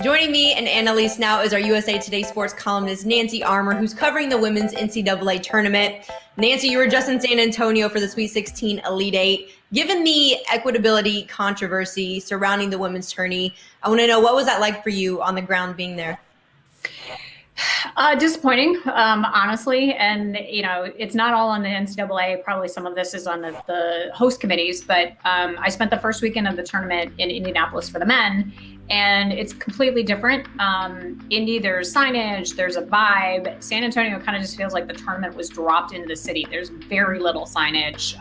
Joining me and Analis now is our USA Today sports columnist, Nancy Armour, who's covering the women's NCAA tournament. Nancy, you were just in San Antonio for the Sweet 16 Elite Eight. Given the equitability controversy surrounding the women's tourney, I want to know, what was that like for you on the ground being there? Disappointing, honestly. And, it's not all on the NCAA. Probably some of this is on the host committees. But I spent the first weekend of the tournament in Indianapolis for the men, and it's completely different. Indy, there's signage, there's a vibe. San Antonio kind of just feels like the tournament was dropped into the city. There's very little signage.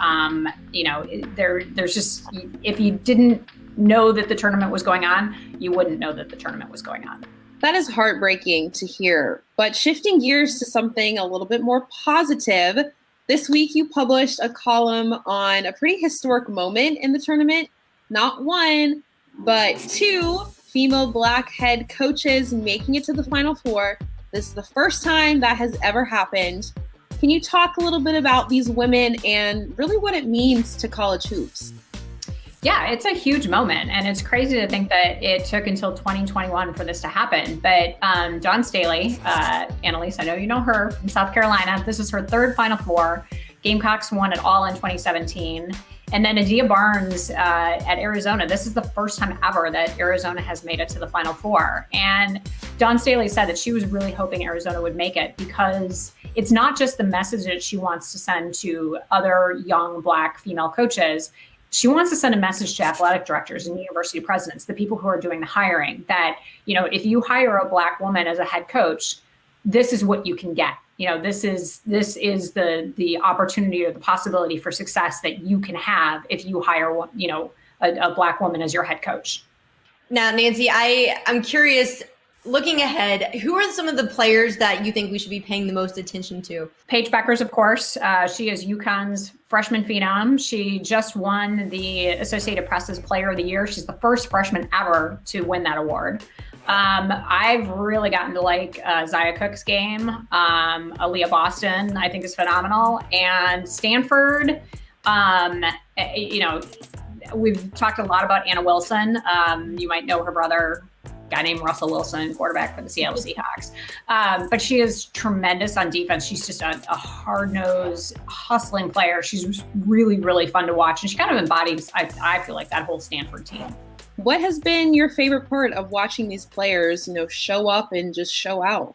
There's just, if you didn't know that the tournament was going on, you wouldn't know that the tournament was going on. That is heartbreaking to hear. But shifting gears to something a little bit more positive, this week you published a column on a pretty historic moment in the tournament. Not one, but two female Black head coaches making it to the Final Four. This is the first time that has ever happened. Can you talk a little bit about these women and really what it means to college hoops? Yeah, it's a huge moment, and it's crazy to think that it took until 2021 for this to happen. But Dawn Staley, Analis, I know you know her from South Carolina. This is her third Final Four. Gamecocks won it all in 2017. And then Adia Barnes at Arizona. This is the first time ever that Arizona has made it to the Final Four. And Dawn Staley said that she was really hoping Arizona would make it because it's not just the message that she wants to send to other young Black female coaches. She wants to send a message to athletic directors and university presidents, the people who are doing the hiring, that, if you hire a Black woman as a head coach, this is what you can get. This is the opportunity or the possibility for success that you can have if you hire, a Black woman as your head coach. Now, Nancy, I'm curious, looking ahead, who are some of the players that you think we should be paying the most attention to? Paige Bueckers, of course. She is UConn's freshman phenom. She just won the Associated Press's Player of the Year. She's the first freshman ever to win that award. I've really gotten to like Zia Cook's game. Aaliyah Boston, I think, is phenomenal. And Stanford, we've talked a lot about Anna Wilson. You might know her brother, guy named Russell Wilson, quarterback for the Seattle Seahawks. But she is tremendous on defense. She's just a hard-nosed, hustling player. She's really, really fun to watch. And she kind of embodies, I feel like, that whole Stanford team. What has been your favorite part of watching these players, show up and just show out?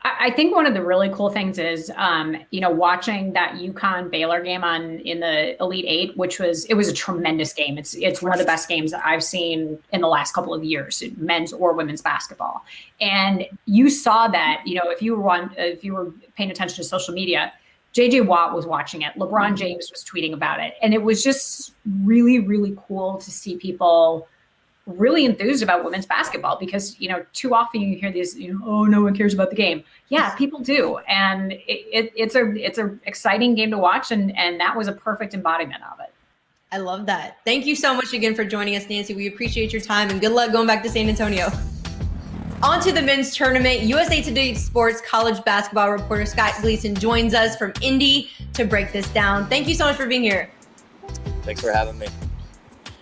I think one of the really cool things is, watching that UConn Baylor game in the Elite Eight, it was a tremendous game. It's one of the best games that I've seen in the last couple of years, men's or women's basketball. And you saw that, if you were paying attention to social media, JJ Watt was watching it. LeBron James was tweeting about it. And it was just really, really cool to see people really enthused about women's basketball because, too often you hear these, oh, no one cares about the game. Yeah, people do. And it's a exciting game to watch. And that was a perfect embodiment of it. I love that. Thank you so much again for joining us, Nancy. We appreciate your time and good luck going back to San Antonio. On to the men's tournament. USA Today Sports college basketball reporter Scott Gleeson joins us from Indy to break this down. Thank you so much for being here. Thanks for having me.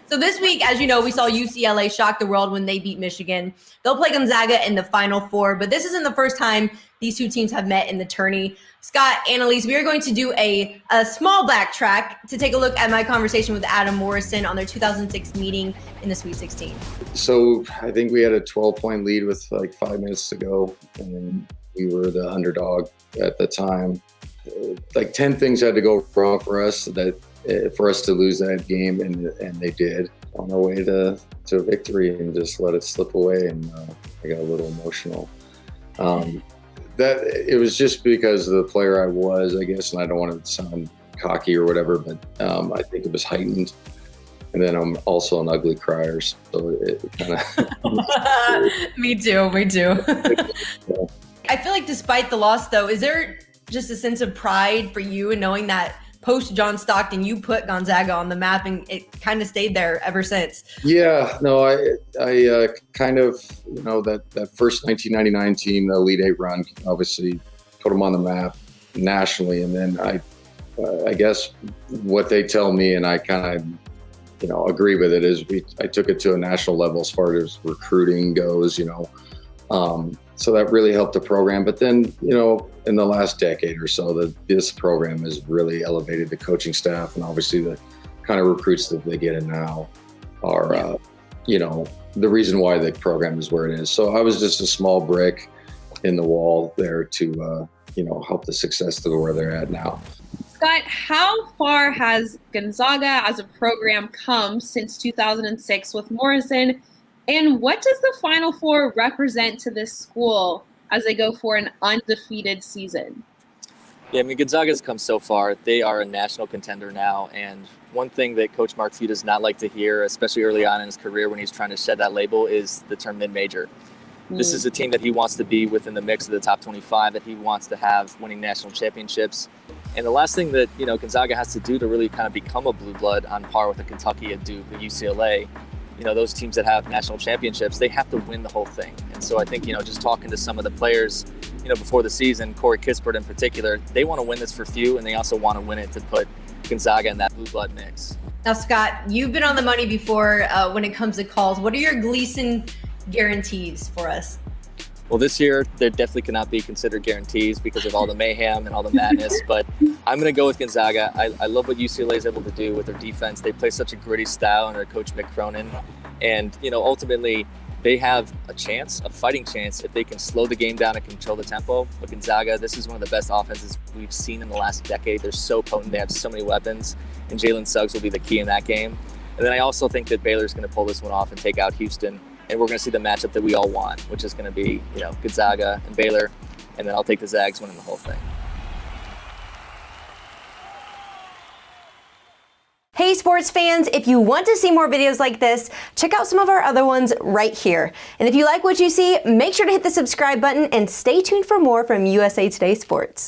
So this week, as you know, we saw UCLA shock the world when they beat Michigan. They'll play Gonzaga in the Final Four, but this isn't the first time these two teams have met in the tourney. Scott, Analis, we are going to do a small backtrack to take a look at my conversation with Adam Morrison on their 2006 meeting in the Sweet 16. So I think we had a 12-point lead with like 5 minutes to go, and we were the underdog at the time. Like 10 things had to go wrong for us for us to lose that game, and they did on our way to victory, and just let it slip away. And I got a little emotional. That it was just because of the player I was, I guess, and I don't want to sound cocky or whatever, but I think it was heightened. And then I'm also an ugly crier, so it kind of. Me too. Yeah. I feel like despite the loss, though, is there just a sense of pride for you in knowing that post John Stockton, you put Gonzaga on the map and it kind of stayed there ever since? Yeah, no, I kind of, that first 1999 team, the Elite Eight run, obviously put them on the map nationally. And then I guess what they tell me, and I kind of agree with it is I took it to a national level as far as recruiting goes, so that really helped the program. But then, in the last decade or so, this program has really elevated the coaching staff, and obviously the kind of recruits that they get in now are, the reason why the program is where it is. So I was just a small brick in the wall there to, help the success to where they're at now. Scott, how far has Gonzaga as a program come since 2006 with Morrison? And what does the Final Four represent to this school as they go for an undefeated season? Yeah, Gonzaga's come so far. They are a national contender now. And one thing that Coach Mark Few does not like to hear, especially early on in his career when he's trying to shed that label, is the term mid-major. This is a team that he wants to be within the mix of the top 25, that he wants to have winning national championships. And the last thing that, Gonzaga has to do to really kind of become a blue blood on par with a Kentucky, a Duke, a UCLA, those teams that have national championships, they have to win the whole thing. And so I think, just talking to some of the players, before the season, Corey Kispert in particular, they want to win this for Few, and they also want to win it to put Gonzaga in that blue blood mix. Now, Scott, you've been on the money before when it comes to calls. What are your Gleeson guarantees for us? Well, this year, there definitely cannot be considered guarantees because of all the mayhem and all the madness, but I'm going to go with Gonzaga. I love what UCLA is able to do with their defense. They play such a gritty style under Coach Mick Cronin, and, ultimately, they have a fighting chance if they can slow the game down and control the tempo. But Gonzaga, this is one of the best offenses we've seen in the last decade. They're so potent. They have so many weapons, and Jalen Suggs will be the key in that game. And then I also think that Baylor's going to pull this one off and take out Houston. And we're going to see the matchup that we all want, which is going to be, Gonzaga and Baylor. And then I'll take the Zags winning the whole thing. Hey sports fans, if you want to see more videos like this, check out some of our other ones right here. And if you like what you see, make sure to hit the subscribe button and stay tuned for more from USA Today Sports.